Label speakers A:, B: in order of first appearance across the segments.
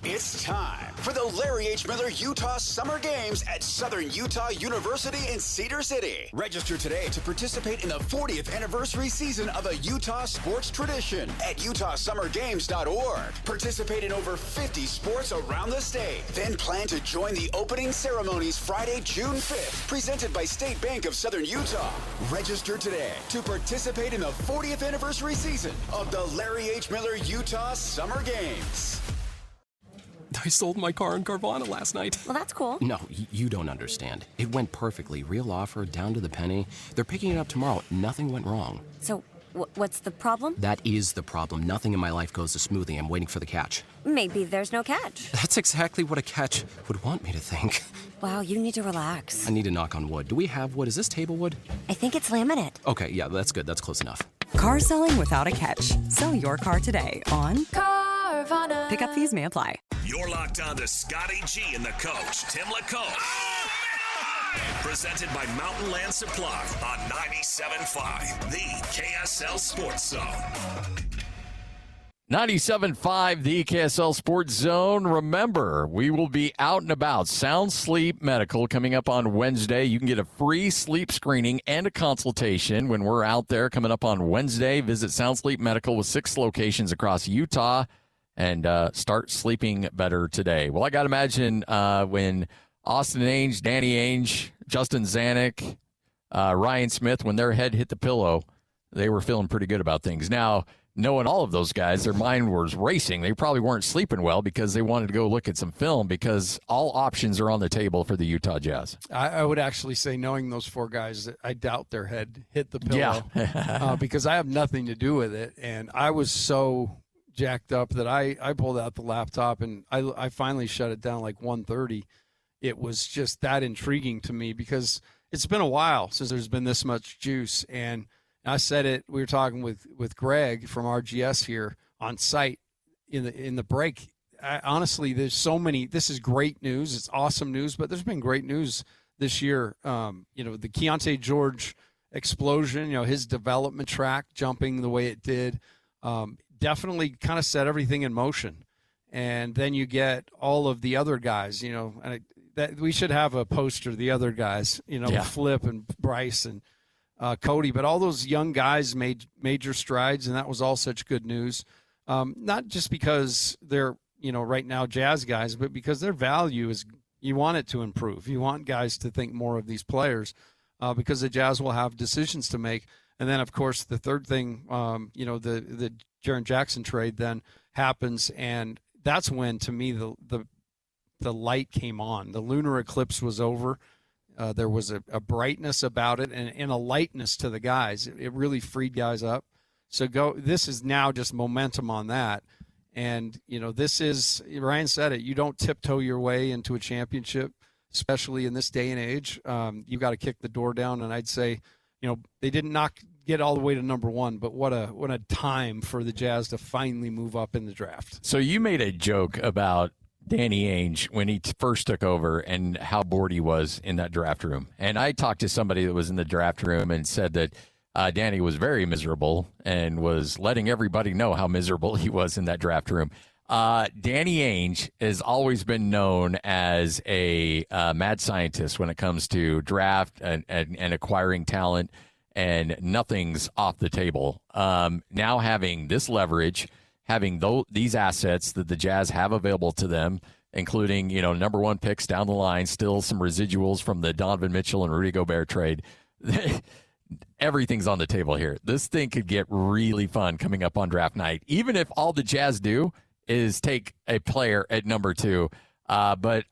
A: It's time for the Larry H. Miller Utah Summer Games at Southern Utah University in Cedar City. Register today to participate in the 40th anniversary season of a Utah sports tradition at utahsummergames.org. Participate in over 50 sports around the state. Then plan to join the opening ceremonies Friday, June 5th, presented by State Bank of Southern Utah. Register today to participate in the 40th anniversary season of the Larry H. Miller Utah Summer Games.
B: I sold my car in Carvana last night.
C: Well, that's cool.
B: No, you don't understand. It went perfectly. Real offer, down to the penny. They're picking it up tomorrow. Nothing went wrong.
C: So, what's the problem?
B: That is the problem. Nothing in my life goes as smoothly. I'm waiting for the catch.
C: Maybe there's no catch.
B: That's exactly what a catch would want me to think.
C: Wow, you need to relax.
B: I need to knock on wood. Do we have wood? Is this table wood?
C: I think it's laminate.
B: Okay, yeah, that's good. That's close enough.
D: Car selling without a catch. Sell your car today on Carvana. Pickup fees may apply.
E: You're locked on to Scotty G and the coach, Tim LaCombe. Presented by Mountain Land Supply on 97.5, the KSL Sports Zone.
F: 97.5, the KSL Sports Zone. Remember, we will be out and about. Sound Sleep Medical coming up on Wednesday. You can get a free sleep screening and a consultation when we're out there coming up on Wednesday. Visit Sound Sleep Medical with 6 locations across Utah and start sleeping better today. Well, I got to imagine when Austin Ainge, Danny Ainge, Justin Zanuck, Ryan Smith, when their head hit the pillow, they were feeling pretty good about things. Now, knowing all of those guys, their mind was racing. They probably weren't sleeping well because they wanted to go look at some film because all options are on the table for the Utah Jazz.
G: I would actually say, knowing those 4 guys, I doubt their head hit the pillow because I have nothing to do with it. And I was so jacked up that I pulled out the laptop and I finally shut it down like 1:30. It was just that intriguing to me because it's been a while since there's been this much juice. And I said it, we were talking with Greg from RGS here on site in the break. Honestly, there's so many, this is great news. It's awesome news, but there's been great news this year. The Keontae George explosion, his development track jumping the way it did, definitely kind of set everything in motion. And then you get all of the other guys, and that we should have a poster, the other guys, Flip and Bryce and Cody, but all those young guys made major strides, and that was all such good news. Not just because they're, right now Jazz guys, but because their value is, you want it to improve. You want guys to think more of these players because the Jazz will have decisions to make. And then, of course, the third thing, the Jaren Jackson trade then happens, and that's when, to me, the light came on. The lunar eclipse was over. There was a brightness about it and a lightness to the guys. It really freed guys up. So this is now just momentum on that. And, this is, Ryan said it, you don't tiptoe your way into a championship, especially in this day and age. You got to kick the door down. And I'd say, they didn't get all the way to number 1, but what a time for the Jazz to finally move up in the draft.
F: So you made a joke about Danny Ainge when he first took over and how bored he was in that draft room. And I talked to somebody that was in the draft room and said that Danny was very miserable and was letting everybody know how miserable he was in that draft room. Danny Ainge has always been known as a mad scientist when it comes to draft and acquiring talent, and nothing's off the table. Now having this leverage, having these assets that the Jazz have available to them, including, number 1 picks down the line, still some residuals from the Donovan Mitchell and Rudy Gobert trade. Everything's on the table here. This thing could get really fun coming up on draft night, even if all the Jazz do is take a player at number 2. But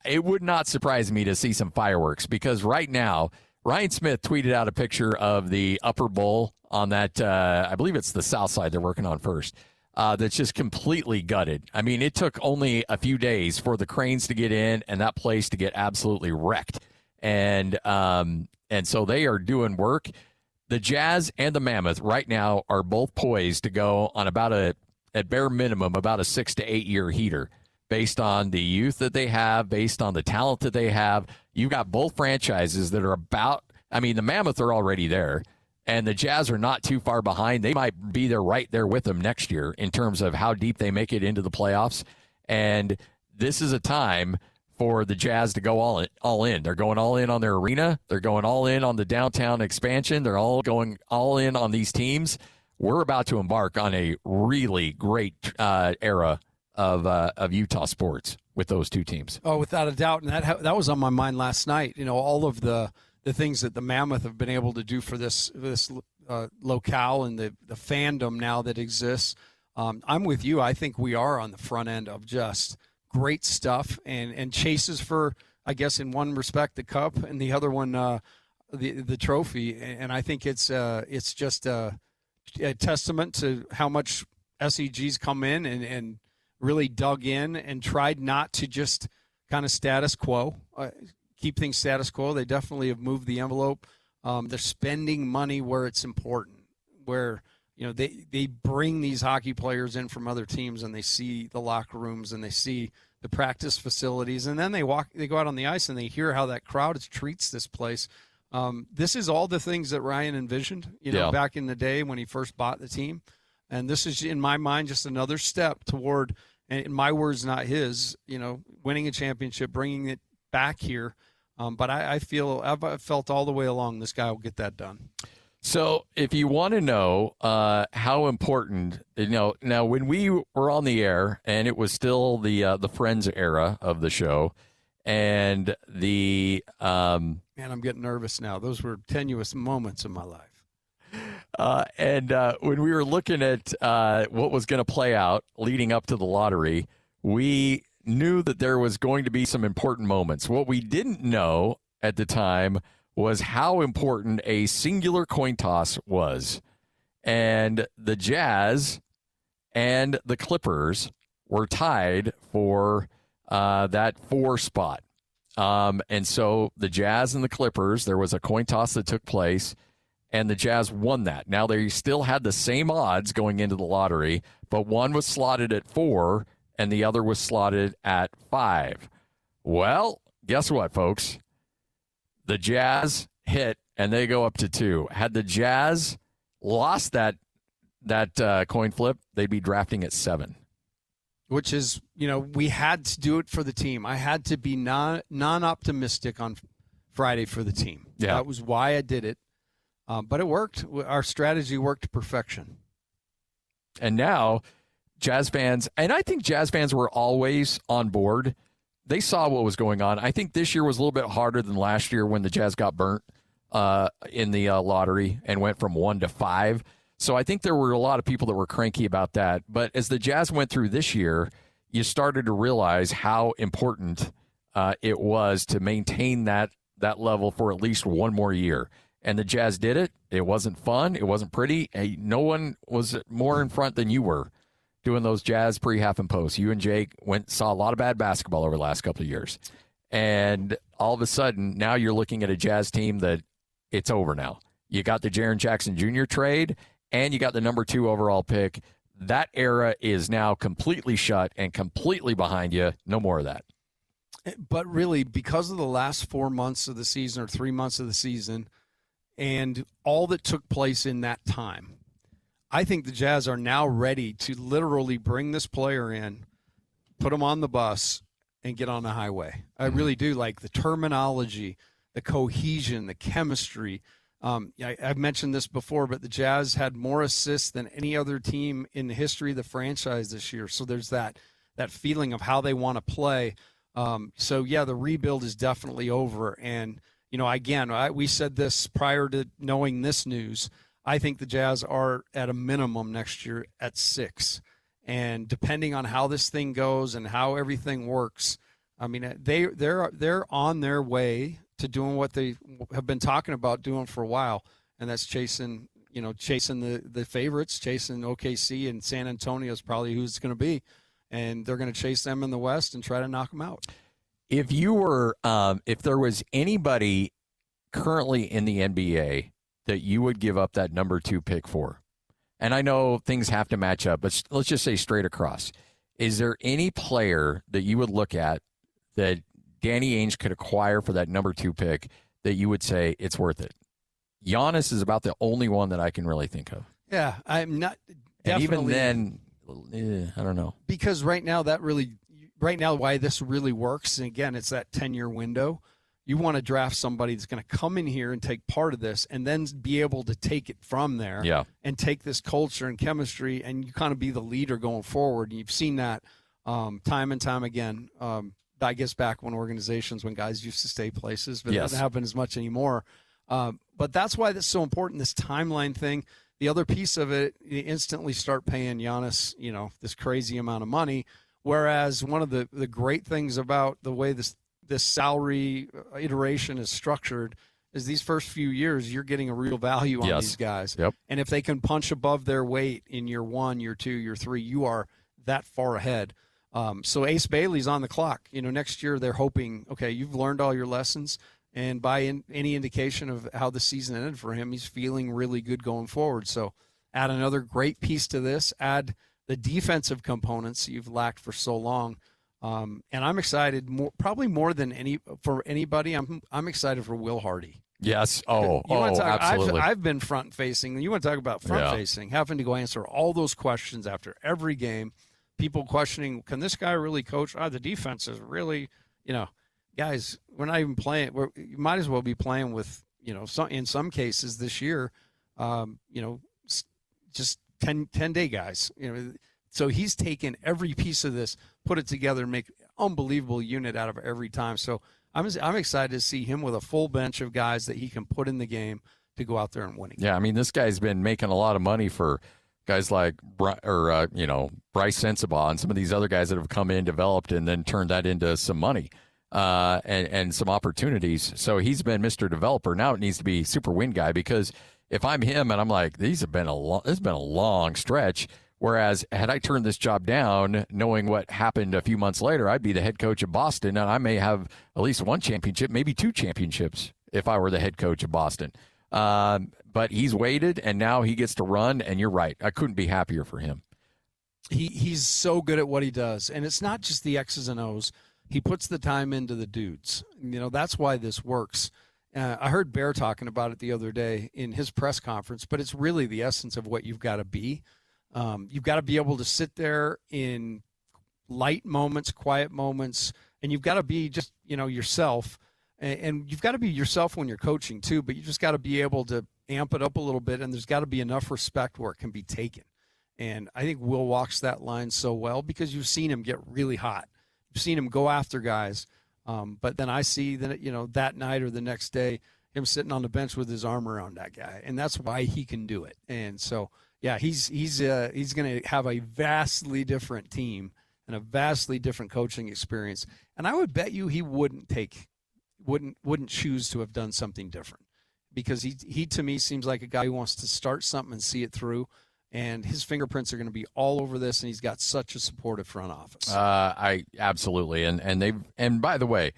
F: it would not surprise me to see some fireworks, because right now, Ryan Smith tweeted out a picture of the upper bowl on that, I believe it's the south side they're working on first, that's just completely gutted. I mean, it took only a few days for the cranes to get in and that place to get absolutely wrecked. And so they are doing work. The Jazz and the Mammoth right now are both poised to go on at bare minimum, about a 6 to 8 year heater based on the youth that they have, based on the talent that they have. You've got both franchises that are the Mammoth are already there, and the Jazz are not too far behind. They might be right there with them next year in terms of how deep they make it into the playoffs. And this is a time for the Jazz to go all in. They're going all in on their arena. They're going all in on the downtown expansion. They're all going all in on these teams. We're about to embark on a really great era of Utah sports with those two teams.
G: Oh, without a doubt. And that was on my mind last night. You know, all of the things that the Mammoth have been able to do for this locale and the fandom now that exists. I'm with you. I think we are on the front end of just great stuff and chases for, I guess, in one respect, the cup, and the other one, the trophy. And I think it's just a testament to how much SEG's come in and really dug in and tried not to just kind of status quo, keep things status quo. They definitely have moved the envelope. They're spending money where it's important, where they bring these hockey players in from other teams, and they see the locker rooms and they see the practice facilities, and then they go out on the ice and they hear how that crowd treats this place. This is all the things that Ryan envisioned, back in the day when he first bought the team. And this is, in my mind, just another step toward, and in my words, not his, winning a championship, bringing it back here. But I've felt all the way along this guy will get that done.
F: So if you want to know how important, now when we were on the air and it was still the Friends era of the show, and the
G: man, I'm getting nervous now. Those were tenuous moments in my life.
F: And when we were looking at what was going to play out leading up to the lottery, we knew that there was going to be some important moments. What we didn't know at the time was how important a singular coin toss was. And the Jazz and the Clippers were tied for that 4 spot. And so the Jazz and the Clippers, there was a coin toss that took place, and the Jazz won that. Now, they still had the same odds going into the lottery, but one was slotted at 4 and the other was slotted at 5. Well, guess what, folks? The Jazz hit, and they go up to 2. Had the Jazz lost that coin flip, they'd be drafting at 7.
G: Which is, we had to do it for the team. I had to be non-optimistic on Friday for the team.
F: Yeah.
G: That was why I did it. But it worked. Our strategy worked to perfection.
F: And now Jazz fans, and I think Jazz fans were always on board. They saw what was going on. I think this year was a little bit harder than last year when the Jazz got burnt in the lottery and went from 1 to 5. So I think there were a lot of people that were cranky about that. But as the Jazz went through this year, you started to realize how important it was to maintain that level for at least one more year. And the Jazz did it. It wasn't fun. It wasn't pretty. No one was more in front than you were doing those Jazz pre-half and post. You and Jake saw a lot of bad basketball over the last couple of years. And all of a sudden, now you're looking at a Jazz team that it's over now. You got the Jaren Jackson Jr. trade, and you got the number 2 overall pick. That era is now completely shut and completely behind you. No more of that.
G: But really, because of the last 4 months of the season or 3 months of the season and all that took place in that time, I think the Jazz are now ready to literally bring this player in, put him on the bus, and get on the highway. I really do. Like the terminology, the cohesion, the chemistry. I've mentioned this before, but the Jazz had more assists than any other team in the history of the franchise this year. So there's that feeling of how they want to play. The rebuild is definitely over. And, again, we said this prior to knowing this news. I think the Jazz are at a minimum next year at 6. And depending on how this thing goes and how everything works, I mean, they're on their way to doing what they have been talking about doing for a while, and that's chasing the favorites, chasing OKC, and San Antonio is probably who it's going to be, and they're going to chase them in the West and try to knock them out.
F: If you were, if there was anybody currently in the NBA that you would give up that number 2 pick for, and I know things have to match up, but let's just say straight across, is there any player that you would look at that Danny Ainge could acquire for that number 2 pick that you would say it's worth it? Giannis is about the only one that I can really think of.
G: Yeah, I'm not.
F: And even then, I don't know.
G: Because right now that really, right now why this really works, and again, it's that 10-year window. You want to draft somebody that's going to come in here and take part of this and then be able to take it from there and take this culture and chemistry, and you kind of be the leader going forward. And you've seen that time and time again. I guess back when guys used to stay places, but it doesn't happen as much anymore. But that's why that's so important, this timeline thing. The other piece of it, you instantly start paying Giannis, this crazy amount of money. Whereas one of the great things about the way this salary iteration is structured is these first few years, you're getting a real value on these guys.
F: Yep.
G: And if they can punch above their weight in year 1, year 2, year 3, you are that far ahead. So Ace Bailey's on the clock. Next year they're hoping, okay, you've learned all your lessons. And by any indication of how the season ended for him, he's feeling really good going forward. So add another great piece to this, add the defensive components you've lacked for so long. And I'm excited probably more than anybody. I'm excited for Will Hardy.
F: Yes. Absolutely.
G: I've been front facing. You want to talk about front facing, having to go answer all those questions after every game. People questioning, can this guy really coach? The defense is really, guys, we're not even playing. You might as well be playing with, in some cases this year, just 10-day guys. So he's taken every piece of this, put it together, and make an unbelievable unit out of it every time. So I'm excited to see him with a full bench of guys that he can put in the game to go out there and win.
F: Yeah, I mean, this guy's been making a lot of money for guys like Bryce Sensabaugh and some of these other guys that have come in, developed, and then turned that into some money and some opportunities. So he's been Mr. Developer. Now it needs to be super win guy, because if I'm him and I'm like, this has been a long stretch. Whereas had I turned this job down, knowing what happened a few months later, I'd be the head coach of Boston, and I may have at least one championship, maybe 2 championships if I were the head coach of Boston. But he's waited, and now he gets to run, and you're right. I couldn't be happier for him.
G: He's so good at what he does, and it's not just the X's and O's. He puts the time into the dudes. That's why this works. I heard Bear talking about it the other day in his press conference, but it's really the essence of what you've got to be. You've got to be able to sit there in light moments, quiet moments, and you've got to be just, yourself. And you've got to be yourself when you're coaching too, but you just got to be able to amp it up a little bit, and there's got to be enough respect where it can be taken. And I think Will walks that line so well because you've seen him get really hot. You've seen him go after guys. But then I see that, that night or the next day, him sitting on the bench with his arm around that guy. And that's why he can do it. And so, yeah, he's going to have a vastly different team and a vastly different coaching experience. And I would bet you he wouldn't choose to have done something different, because he to me seems like a guy who wants to start something and see it through. And his fingerprints are going to be all over this, and he's got such a supportive front office.
F: I absolutely, and by the way,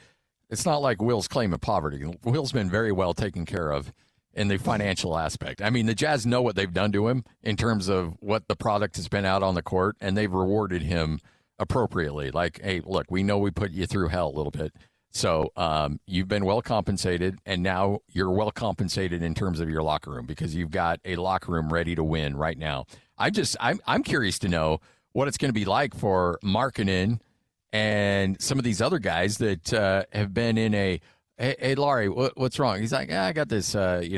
F: it's not like Will's claiming poverty. Will's been very well taken care of in the financial aspect. I mean, the Jazz know what they've done to him in terms of what the product has been out on the court, and they've rewarded him appropriately. Like, hey, look, we know we put you through hell a little bit. So you've been well compensated, and now you're well compensated in terms of your locker room, because you've got a locker room ready to win right now. I'm curious to know what it's going to be like for Markkanen and some of these other guys that have been in hey, Laurie, what's wrong? He's like, I got this, this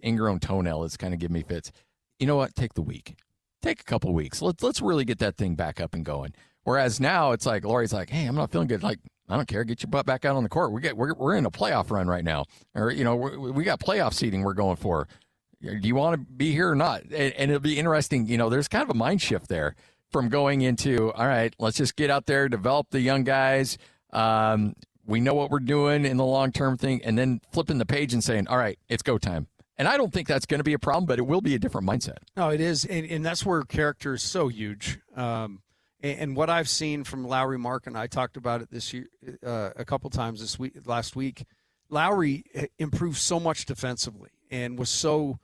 F: ingrown toenail that's kind of giving me fits. You know what? Take the week. Take a couple weeks. Let's really get that thing back up and going. Whereas now it's like Laurie's like, hey, I'm not feeling good. Like, I don't care. Get your butt back out on the court. We're in a playoff run right now, or we got playoff seeding we're going for. Do you want to be here or not? And it'll be interesting. There's kind of a mind shift there from going into, all right, let's just get out there, develop the young guys. We know what we're doing in the long term thing, and then flipping the page and saying, all right, it's go time. And I don't think that's going to be a problem, but it will be a different mindset.
G: No, it is, and that's where character is so huge. And what I've seen from Lauri Markkanen, I talked about it this year a couple times last week. Lauri improved so much defensively and was so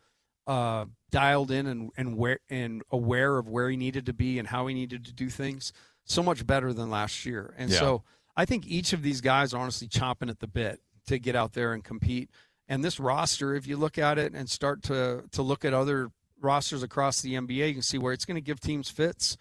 G: dialed in and aware of where he needed to be and how he needed to do things, so much better than last year. And so I think each of these guys are honestly chomping at the bit to get out there and compete. And this roster, if you look at it and start to look at other rosters across the NBA, you can see where it's going to give teams fits.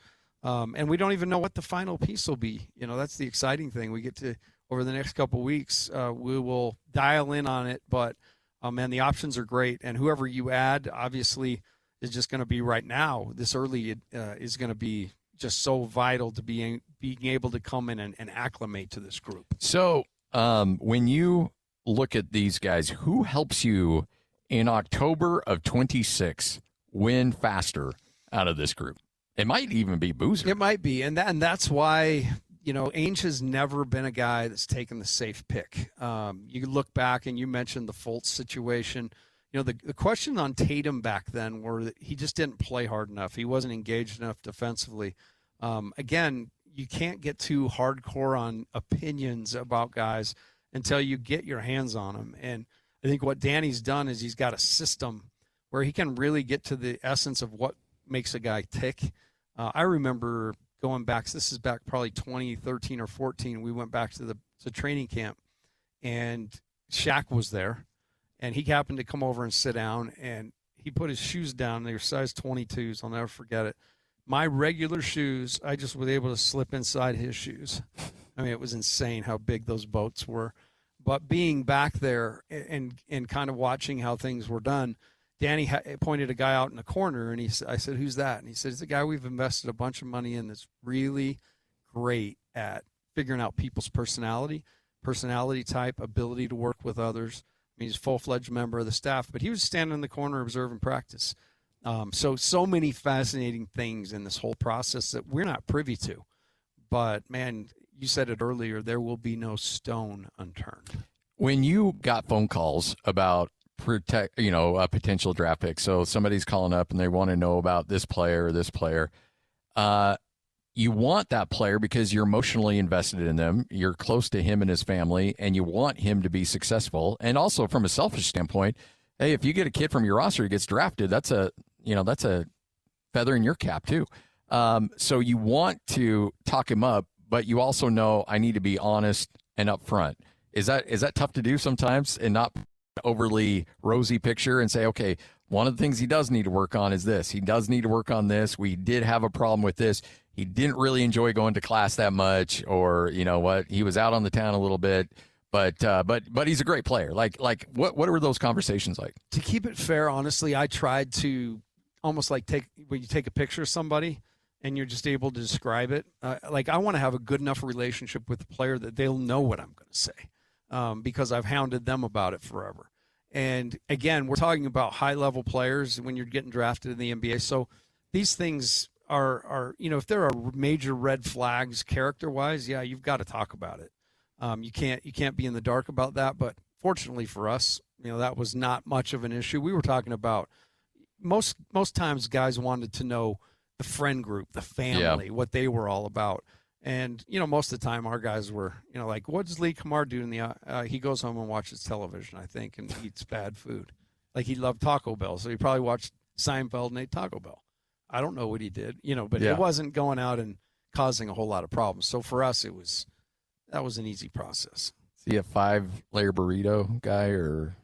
G: And we don't even know what the final piece will be. You know, that's the exciting thing. We get to, over the next couple of weeks, we will dial in on it. But, man, the options are great. And whoever you add, obviously, is just going to be right now. This early is going to be just so vital to being able to come in and acclimate to this group.
F: So when you look at these guys, who helps you in October of 26 win faster out of this group? It might even be Boozer.
G: It might be, and that's why, you know, Ainge has never been a guy that's taken the safe pick. You look back, and you mentioned the Fultz situation. You know, the question on Tatum back then were that he just didn't play hard enough. He wasn't engaged enough defensively. Again, you can't get too hardcore on opinions about guys until you get your hands on them. And I think what Danny's done is he's got a system where he can really get to the essence of what makes a guy tick. I remember going back, this is back probably 2013 or 14, we went back to the training camp, and Shaq was there, and he happened to come over and sit down, and he put his shoes down. They were size 22s. I'll never forget it. My regular shoes, I just was able to slip inside his shoes. I mean, it was insane how big those boats were. But being back there and kind of watching how things were done, Danny pointed a guy out in the corner, and I said, "Who's that?" And he said, "It's a guy we've invested a bunch of money in that's really great at figuring out people's personality type, ability to work with others." I mean, he's a full-fledged member of the staff, but he was standing in the corner observing practice. So many fascinating things in this whole process that we're not privy to. But, man, you said it earlier, there will be no stone unturned.
F: When you got phone calls about a potential draft pick, so somebody's calling up and they want to know about this player or this player, you want that player because you're emotionally invested in them. You're close to him and his family, and you want him to be successful. And also from a selfish standpoint, hey, if you get a kid from your roster who gets drafted, that's a feather in your cap too. So you want to talk him up, but you also know I need to be honest and upfront. Is that tough to do sometimes and not overly rosy picture and say, okay, one of the things he does need to work on is this. He does need to work on this. We did have a problem with this. He didn't really enjoy going to class that much, or you know what, he was out on the town a little bit, but he's a great player. Like what were those conversations like?
G: To keep it fair, honestly, I tried to almost like when you take a picture of somebody and you're just able to describe it. Like I want to have a good enough relationship with the player that they'll know what I'm going to say, because I've hounded them about it forever. And again, we're talking about high-level players when you're getting drafted in the NBA. So these things are if there are major red flags character-wise, yeah, you've got to talk about it. You can't be in the dark about that. But fortunately for us, that was not much of an issue. We were talking about most times guys wanted to know the friend group, the family, what they were all about. And, most of the time our guys were, like, what does Lee Kamar do in the he goes home and watches television, I think, and eats bad food. Like he loved Taco Bell, so he probably watched Seinfeld and ate Taco Bell. I don't know what he did, but it wasn't going out and causing a whole lot of problems. So for us, that was an easy process.
F: Is he a 5-layer burrito guy or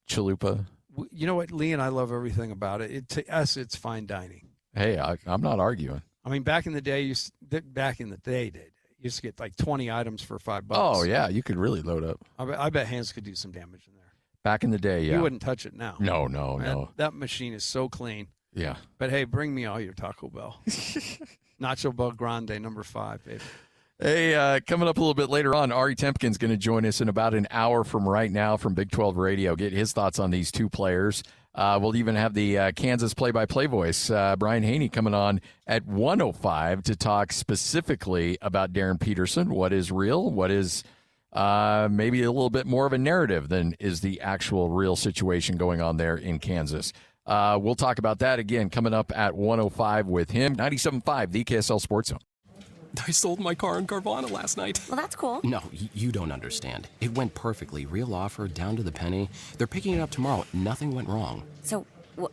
F: chalupa?
G: You know what? Lee and I love everything about it. To us, it's fine dining.
F: Hey, I'm not arguing.
G: I mean, back in the day, you used to get like 20 items for $5.
F: Oh, yeah. You could really load up.
G: I bet Hans could do some damage in there.
F: Back in the day, yeah.
G: You wouldn't touch it now.
F: No.
G: That machine is so clean.
F: Yeah.
G: But, hey, bring me all your Taco Bell. Nacho Bell Grande, number 5, baby.
F: Hey, coming up a little bit later on, Ari Temkin's going to join us in about an hour from right now from Big 12 Radio. Get his thoughts on these two players. We'll even have the Kansas play-by-play voice, Brian Haney, coming on at 1:05 to talk specifically about Darren Peterson. What is real? What is maybe a little bit more of a narrative than is the actual real situation going on there in Kansas. We'll talk about that again coming up at 1:05 with him. 97.5, the KSL Sports Zone.
H: I sold my car in Carvana last night.
C: Well, that's cool.
B: No, you don't understand. It went perfectly. Real offer, down to the penny. They're picking it up tomorrow. Nothing went wrong.
C: So,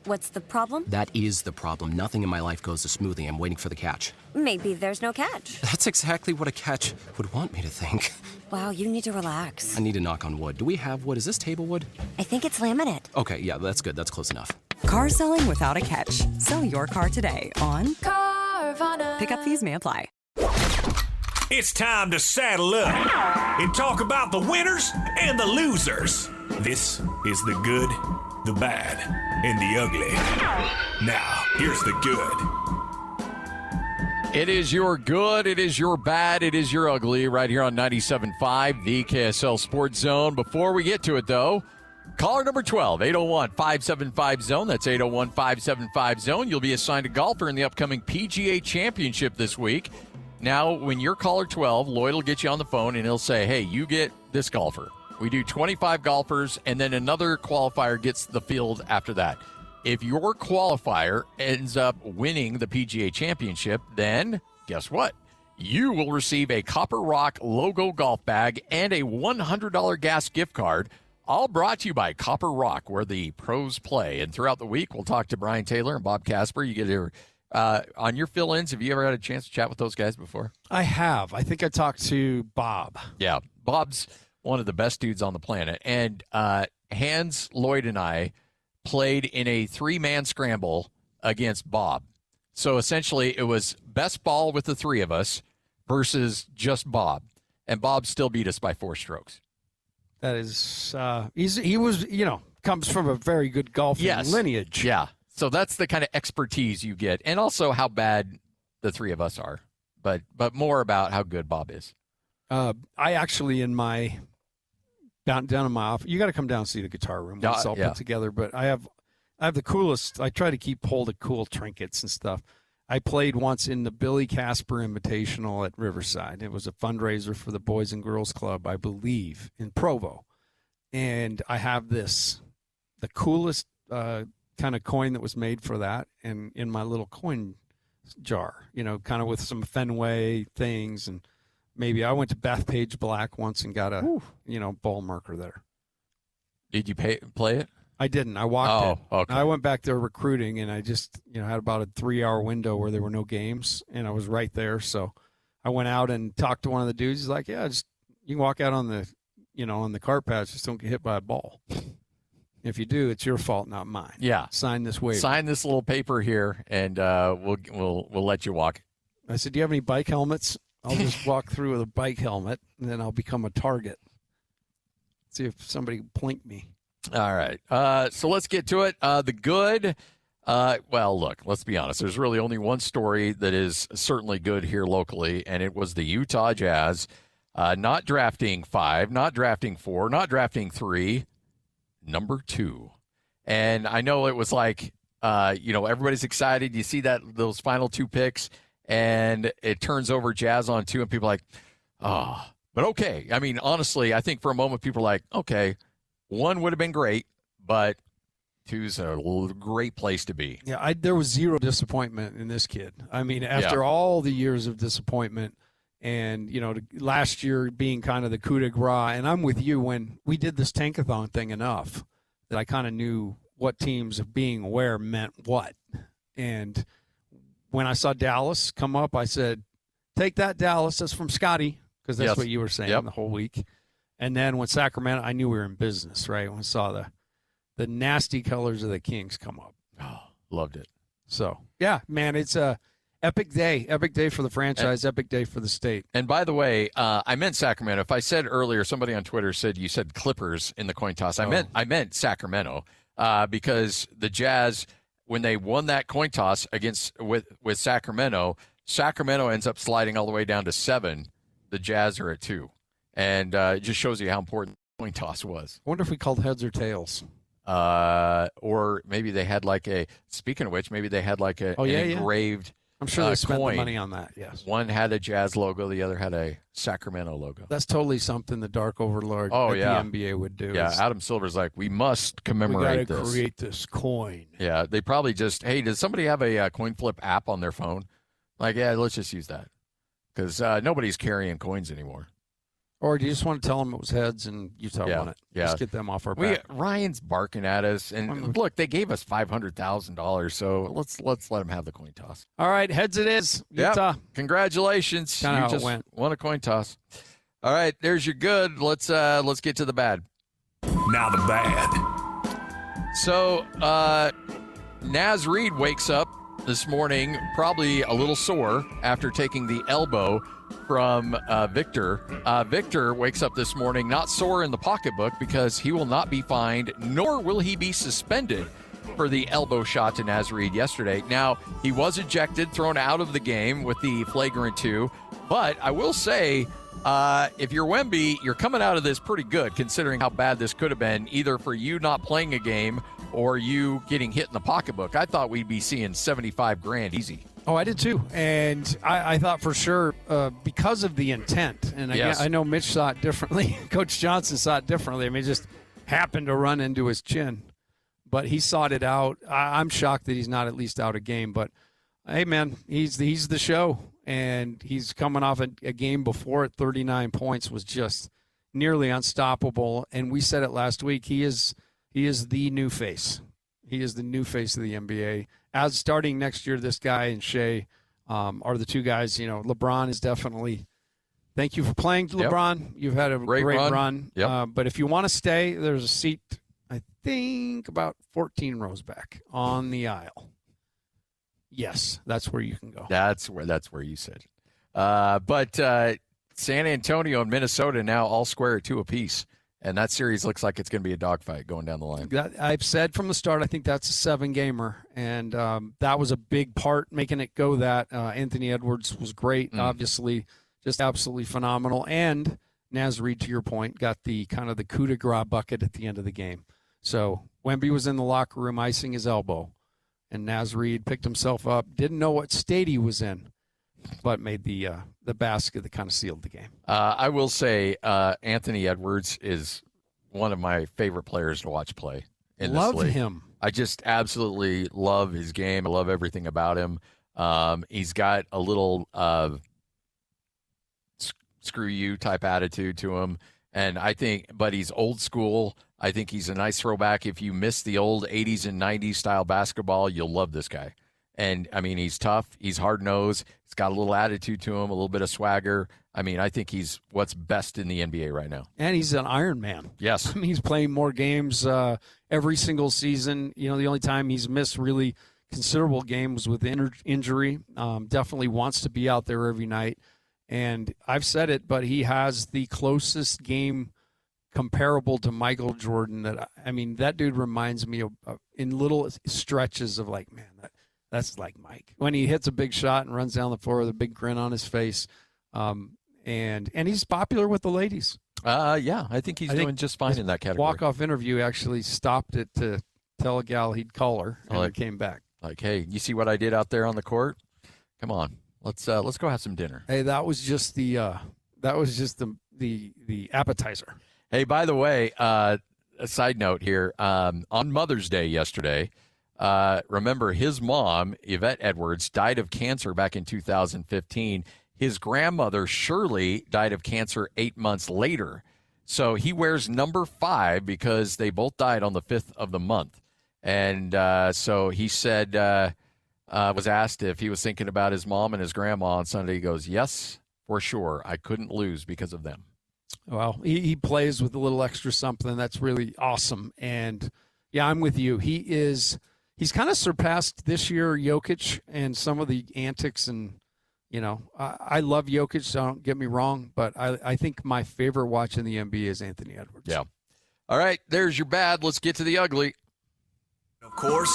C: what's the problem?
B: That is the problem. Nothing in my life goes as smoothly. I'm waiting for the catch.
C: Maybe there's no catch.
B: That's exactly what a catch would want me to think.
C: Wow, you need to relax.
B: I need to knock on wood. Do we have wood? Is this table wood?
C: I think it's laminate.
B: Okay, yeah, that's good. That's close enough.
D: Car selling without a catch. Sell your car today on Carvana. Pickup fees may apply.
E: It's time to saddle up and talk about the winners and the losers. This is the good, the bad, and the ugly. Now, here's the good.
F: It is your good, it is your bad, it is your ugly right here on 97.5, the KSL Sports Zone. Before we get to it, though, caller number 12, 801-575-ZONE. That's 801-575-ZONE. You'll be assigned a golfer in the upcoming PGA Championship this week. Now, when you're caller 12, Lloyd will get you on the phone, and he'll say, hey, you get this golfer. We do 25 golfers, and then another qualifier gets the field after that. If your qualifier ends up winning the PGA Championship, then guess what? You will receive a Copper Rock logo golf bag and a $100 gas gift card, all brought to you by Copper Rock, where the pros play. And throughout the week, we'll talk to Brian Taylor and Bob Casper. You get your on your fill-ins. Have you ever had a chance to chat with those guys before?
G: I have. I think I talked to Bob.
F: Yeah, Bob's one of the best dudes on the planet. And Hans, Lloyd, and I played in a 3-man scramble against Bob. So essentially, it was best ball with the three of us versus just Bob. And Bob still beat us by 4 strokes.
G: That is, he was, comes from a very good golfing lineage.
F: Yeah. So that's the kind of expertise you get, and also how bad the three of us are, but more about how good Bob is.
G: I actually down in my office. You got to come down and see the guitar room. It's all put together. But I have the coolest. I try to keep hold of cool trinkets and stuff. I played once in the Billy Casper Invitational at Riverside. It was a fundraiser for the Boys and Girls Club, I believe, in Provo, and I have the coolest kind of coin that was made for that, and in my little coin jar, kind of with some Fenway things, and maybe I went to Bethpage Black once and got a ball marker there.
F: Did you play it?
G: I didn't. I walked it.
F: Okay.
G: I went back there recruiting, and I just had about a 3-hour window where there were no games, and I was right there. So I went out and talked to one of the dudes. He's like, "Yeah, just you can walk out on the on the cart path, just don't get hit by a ball." If you do, it's your fault, not mine.
F: Yeah.
G: Sign this waiver.
F: Sign this little paper here, and we'll let you walk.
G: I said, do you have any bike helmets? I'll just walk through with a bike helmet, and then I'll become a target. See if somebody blinked me.
F: All right. So let's get to it. The good. Well, look, let's be honest. There's really only one story that is certainly good here locally, and it was the Utah Jazz not drafting 5, not drafting 4, not drafting 3. Number 2. And I know it was like, everybody's excited. You see those final 2 picks, and it turns over Jazz on 2, and people are like, oh, but okay. I mean, honestly, I think for a moment people are like, okay, 1 would have been great, but 2's a great place to be.
G: Yeah, there was zero disappointment in this kid. I mean, after all the years of disappointment, and, last year being kind of the coup de grace, and I'm with you, when we did this tankathon thing enough that I kind of knew what teams being where meant what. And when I saw Dallas come up, I said, take that, Dallas. That's from Scotty, because that's what you were saying the whole week. And then when Sacramento, I knew we were in business, right, when I saw the nasty colors of the Kings come up.
F: Oh, loved it.
G: So, yeah, man, it's a epic day for the franchise, epic day for the state.
F: And by the way, I meant Sacramento. If I said earlier, somebody on Twitter said you said Clippers in the coin toss. I meant Sacramento because the Jazz, when they won that coin toss with Sacramento ends up sliding all the way down to 7. The Jazz are at 2, and it just shows you how important the coin toss was.
G: I wonder if we called heads or tails.
F: Or maybe they had speaking of which, maybe they had an engraved.
G: I'm sure they spent
F: coin.
G: the money on that, yes.
F: One had a Jazz logo, the other had a Sacramento logo.
G: That's totally something the Dark Overlord the NBA would do.
F: Yeah, Adam Silver's like, we must commemorate this.
G: We got to create this coin.
F: Yeah, they probably just, hey, does somebody have a coin flip app on their phone? Like, yeah, let's just use that. Because nobody's carrying coins anymore.
G: Or do you just want to tell them it was heads and Utah won it?
F: Yeah.
G: Just get them off our back.
F: Ryan's barking at us. And look, they gave us $500,000, so let's let them have the coin toss.
G: All right, heads it is. Utah.
F: Yep. Congratulations.
G: Kind of how it went.
F: Won a coin toss. All right, there's your good. Let's get to the bad.
E: Now the bad.
F: So Naz Reid wakes up this morning, probably a little sore after taking the elbow from Victor. Victor wakes up this morning not sore in the pocketbook because he will not be fined, nor will he be suspended for the elbow shot to Naz Reid yesterday. Now, he was ejected, thrown out of the game with the flagrant 2, but I will say, if you're Wemby, you're coming out of this pretty good, considering how bad this could have been, either for you not playing a game or you getting hit in the pocketbook. I thought we'd be seeing $75,000 easy.
G: Oh, I did too. And I thought for sure because of the intent, and I know Mitch saw it differently. Coach Johnson saw it differently. I mean, it just happened to run into his chin. But he sought it out. I'm shocked that he's not at least out a game. But, hey, man, he's the show. And he's coming off a game before at 39 points was just nearly unstoppable. And we said it last week. He is the new face. He is the new face of the NBA. As starting next year, this guy and Shea are the two guys. You know, LeBron is definitely – thank you for playing, LeBron. Yep. You've had a great run.
F: Yep.
G: But if you want to stay, there's a seat – I think about 14 rows back on the aisle. Yes, that's where you can go.
F: That's where you sit. But San Antonio and Minnesota now all square at 2 apiece, and that series looks like it's going to be a dogfight going down the line.
G: I've said from the start, I think that's a 7-gamer, and that was a big part making it go that. Anthony Edwards was great, obviously, just absolutely phenomenal, and Naz Reid, to your point, got the kind of the coup de grace bucket at the end of the game. So Wemby was in the locker room icing his elbow, and Naz Reid picked himself up, didn't know what state he was in, but made the basket that kind of sealed the game.
F: I will say Anthony Edwards is one of my favorite players to watch play in this league.
G: Love him.
F: I just absolutely love his game. I love everything about him. He's got a little screw you type attitude to him. And I think, but he's old school. I think he's a nice throwback. If you miss the old 80s and 90s style basketball, you'll love this guy. And, I mean, he's tough. He's hard-nosed. He's got a little attitude to him, a little bit of swagger. I mean, I think he's what's best in the NBA right now.
G: And he's an Iron Man.
F: Yes.
G: I mean, he's playing more games every single season. You know, the only time he's missed really considerable games with injury. Definitely wants to be out there every night. And I've said it, but he has the closest game comparable to Michael Jordan. That dude reminds me of in little stretches of like, man, that's like Mike. When he hits a big shot and runs down the floor with a big grin on his face. And he's popular with the ladies.
F: Yeah, I think he's doing just fine in that category.
G: Walk-off interview actually stopped it to tell a gal he'd call her, and it came back.
F: Like, hey, you see what I did out there on the court? Come on. Let's go have some dinner.
G: Hey, that was just the appetizer.
F: Hey, by the way, a side note here. On Mother's Day yesterday, remember his mom, Yvette Edwards, died of cancer back in 2015. His grandmother, Shirley, died of cancer 8 months later. So he wears number 5 because they both died on the 5th of the month. And so he said, was asked if he was thinking about his mom and his grandma on Sunday. He goes, yes, for sure. I couldn't lose because of them.
G: Well, he plays with a little extra something. That's really awesome. And, yeah, I'm with you. He's kind of surpassed this year Jokic and some of the antics. And, you know, I love Jokic, so don't get me wrong. But I think my favorite watch in the NBA is Anthony Edwards.
F: Yeah. All right, there's your bad. Let's get to the ugly.
E: Of course,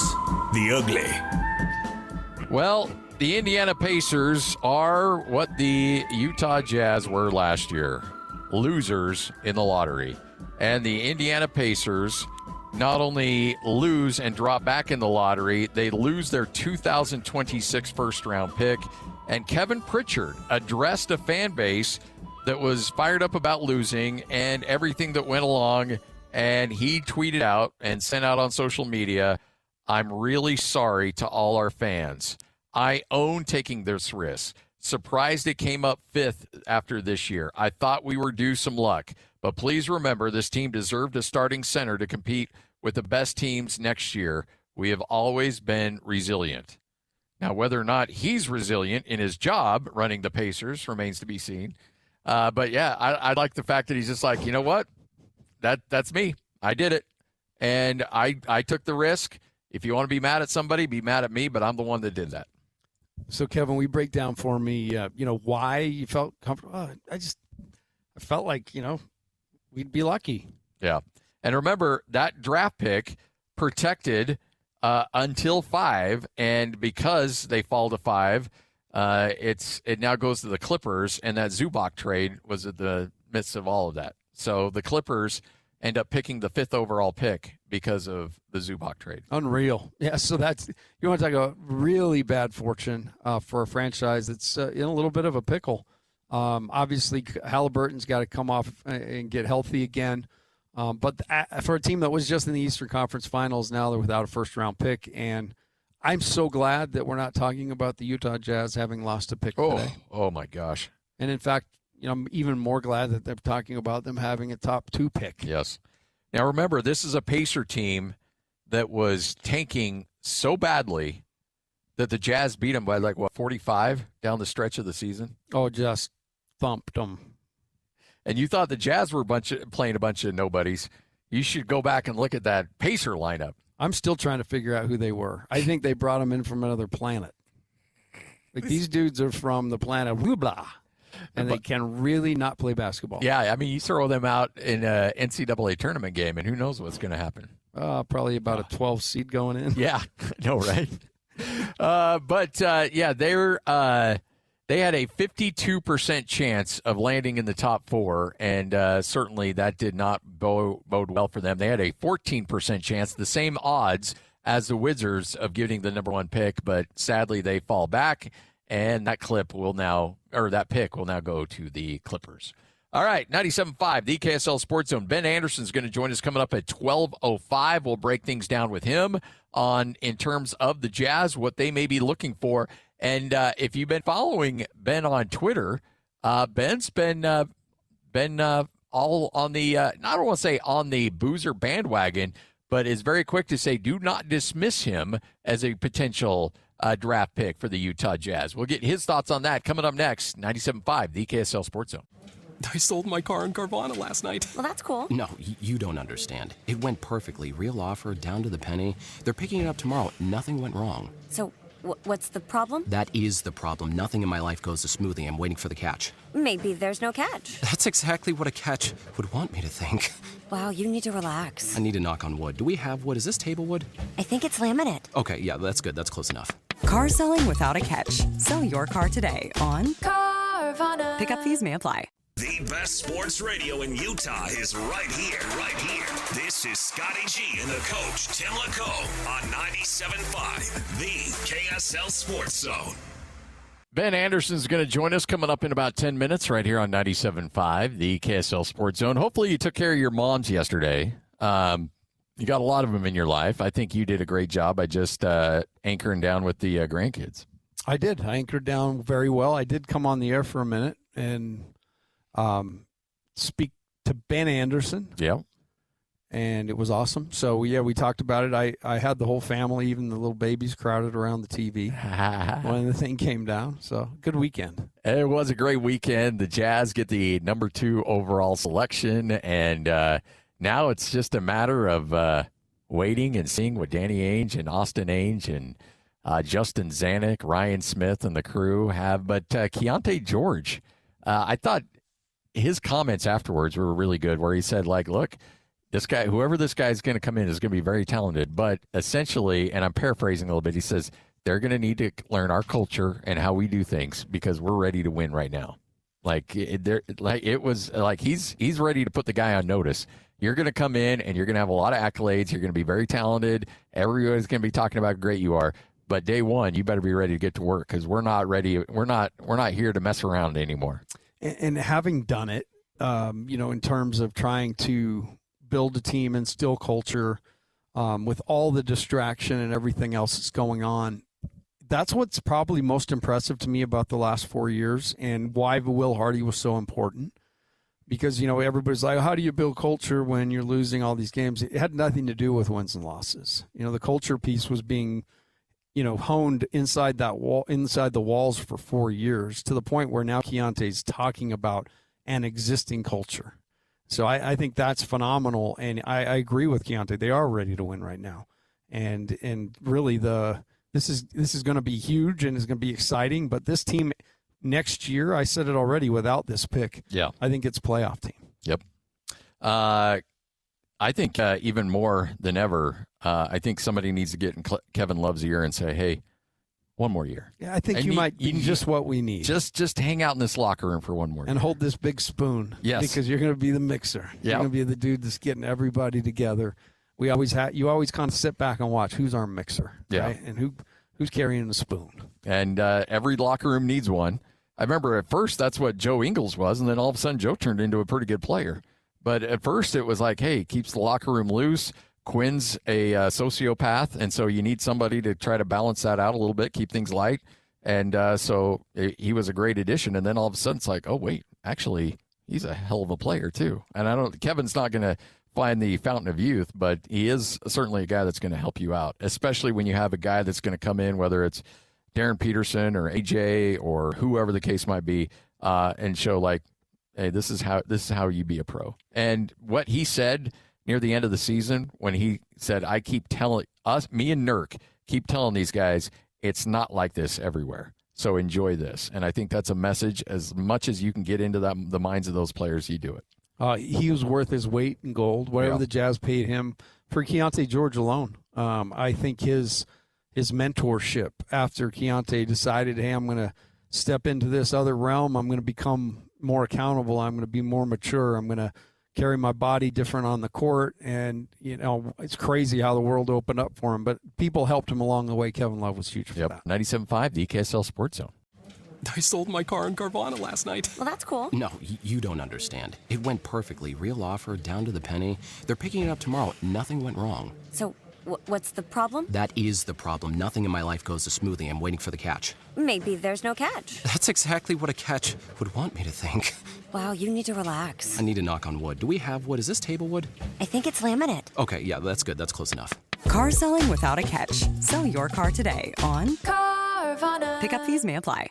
E: the ugly.
F: Well, the Indiana Pacers are what the Utah Jazz were last year, losers in the lottery. And the Indiana Pacers not only lose and drop back in the lottery, they lose their 2026 first-round pick. And Kevin Pritchard addressed a fan base that was fired up about losing and everything that went along. And he tweeted out and sent out on social media, I'm really sorry to all our fans. I own taking this risk. Surprised it came up 5th after this year. I thought we were due some luck. But please remember, this team deserved a starting center to compete with the best teams next year. We have always been resilient. Now, whether or not he's resilient in his job running the Pacers remains to be seen. But, yeah, I like the fact that he's just like, you know what? That's me. I did it. And I took the risk. If you want to be mad at somebody, be mad at me, but I'm the one that did that.
G: So, Kevin, we break down for me, why you felt comfortable. I felt like, we'd be lucky.
F: Yeah. And remember, that draft pick protected until 5, and because they fall to 5, it now goes to the Clippers, and that Zubac trade was at the midst of all of that. So the Clippers end up picking the 5th overall pick because of the Zubac trade.
G: Unreal. Yeah, so you want to talk about really bad fortune for a franchise that's in a little bit of a pickle. Obviously, Halliburton's got to come off and get healthy again. But for a team that was just in the Eastern Conference Finals, now they're without a first-round pick. And I'm so glad that we're not talking about the Utah Jazz having lost a pick today.
F: Oh, my gosh.
G: And, in fact, I'm even more glad that they're talking about them having a top 2 pick.
F: Yes. Now, remember, this is a Pacer team that was tanking so badly that the Jazz beat them by, 45 down the stretch of the season?
G: Oh, just thumped them.
F: And you thought the Jazz were playing a bunch of nobodies. You should go back and look at that Pacer lineup.
G: I'm still trying to figure out who they were. I think they brought them in from another planet. These dudes are from the planet blah, blah, and they can really not play basketball.
F: Yeah, I mean, you throw them out in an NCAA tournament game, and who knows what's going to happen.
G: Probably about a 12 seed going in.
F: Yeah, no, right? They had a 52% chance of landing in the top 4, and certainly that did not bode well for them. They had a 14% chance, the same odds as the Wizards of getting the number 1 pick, but sadly they fall back, and that pick will now go to the Clippers. All right, 97.5, the KSL Sports Zone. Ben Anderson's going to join us coming up at 12:05. We'll break things down with him in terms of the Jazz, what they may be looking for. And if you've been following Ben on Twitter, Ben's been all on the, I don't want to say on the Boozer bandwagon, but is very quick to say do not dismiss him as a potential draft pick for the Utah Jazz. We'll get his thoughts on that coming up next. 97.5, the KSL Sports Zone.
H: I sold my car in Carvana last night.
C: Well, that's cool.
B: No, you don't understand. It went perfectly. Real offer, down to the penny. They're picking it up tomorrow. Nothing went wrong.
C: So, what's the problem?
B: That is the problem. Nothing in my life goes as smoothly. I'm waiting for the catch.
C: Maybe there's no catch.
B: That's exactly what a catch would want me to think.
C: Wow, you need to relax.
B: I need to knock on wood. Do we have wood? Is this table wood?
C: I think it's laminate.
B: Okay, yeah, that's good. That's close enough.
D: Car selling without a catch. Sell your car today on Carvana. Pickup fees may apply.
E: The best sports radio in Utah is right here, right here. This is Scotty G and the coach, Tim LaCombe, on 97.5, the KSL Sports Zone.
F: Ben Anderson's going to join us coming up in about 10 minutes right here on 97.5, the KSL Sports Zone. Hopefully you took care of your moms yesterday. You got a lot of them in your life. I think you did a great job by just anchoring down with the grandkids.
G: I did. I anchored down very well. I did come on the air for a minute and speak to Ben Anderson.
F: Yeah.
G: And it was awesome. So, yeah, we talked about it. I had the whole family, even the little babies, crowded around the TV when the thing came down. So, good weekend.
F: It was a great weekend. The Jazz get the number 2 overall selection, and now it's just a matter of waiting and seeing what Danny Ainge and Austin Ainge and Justin Zanuck, Ryan Smith, and the crew have. But Keontae George, I thought his comments afterwards were really good, where he said, look, this guy, whoever this guy is going to come in is going to be very talented. But essentially, and I'm paraphrasing a little bit, he says, they're going to need to learn our culture and how we do things because we're ready to win right now. He's ready to put the guy on notice. You're going to come in and you're going to have a lot of accolades. You're going to be very talented. Everyone's going to be talking about how great you are. But day one, you better be ready to get to work because we're not ready. We're not here to mess around anymore.
G: And having done it, in terms of trying to build a team, instill culture, with all the distraction and everything else that's going on, that's what's probably most impressive to me about the last 4 years and why Will Hardy was so important. Because, everybody's like, how do you build culture when you're losing all these games? It had nothing to do with wins and losses. The culture piece was being, honed inside the walls for 4 years to the point where now Keontae's talking about an existing culture. So I think that's phenomenal. And I agree with Keontae. They are ready to win right now. and really this is going to be huge and is going to be exciting. But this team next year, I said it already, without this pick, I think it's a playoff team.
F: Yep. I think even more than ever, I think somebody needs to get in Kevin Love's ear and say, hey, one more year.
G: Yeah, I think you might be just what we need.
F: Just hang out in this locker room for one more year.
G: And hold this big spoon.
F: Yes.
G: Because you're going to be the mixer. You're going to be the dude that's getting everybody together. You always kind of sit back and watch who's our mixer, right? And who's carrying the spoon.
F: And every locker room needs one. I remember at first that's what Joe Ingles was, and then all of a sudden Joe turned into a pretty good player. But at first it was like, hey, keeps the locker room loose. Quinn's a sociopath, and so you need somebody to try to balance that out a little bit, keep things light. And so he was a great addition. And then all of a sudden it's like, oh, wait, actually, he's a hell of a player too. And Kevin's not going to find the fountain of youth, but he is certainly a guy that's going to help you out, especially when you have a guy that's going to come in, whether it's Darren Peterson or AJ or whoever the case might be, and show like, hey, this is how you be a pro. And what he said near the end of the season when he said, I keep telling me and Nurk keep telling these guys, it's not like this everywhere. So enjoy this. And I think that's a message. As much as you can get into the minds of those players, you do it.
G: He was worth his weight in gold, whatever the Jazz paid him for Keontae George alone. I think his mentorship after Keontae decided, hey, I'm going to step into this other realm. I'm going to become more accountable. I'm going to be more mature. I'm going to carry my body different on the court. And, it's crazy how the world opened up for him. But people helped him along the way. Kevin Love was huge for that.
F: 97.5, the KSL Sports Zone.
H: I sold my car in Carvana last night.
C: Well, that's cool.
B: No, you don't understand. It went perfectly. Real offer, down to the penny. They're picking it up tomorrow. Nothing went wrong.
C: So, what's the problem?
B: That is the problem. Nothing in my life goes as smoothly. I'm waiting for the catch.
C: Maybe there's no catch.
B: That's exactly what a catch would want me to think.
C: Wow, you need to relax.
B: I need to knock on wood. Do we have wood? Is this table wood?
C: I think it's laminate.
B: Okay, yeah, that's good. That's close enough.
D: Car selling without a catch. Sell your car today on Carvana. Pickup fees may apply.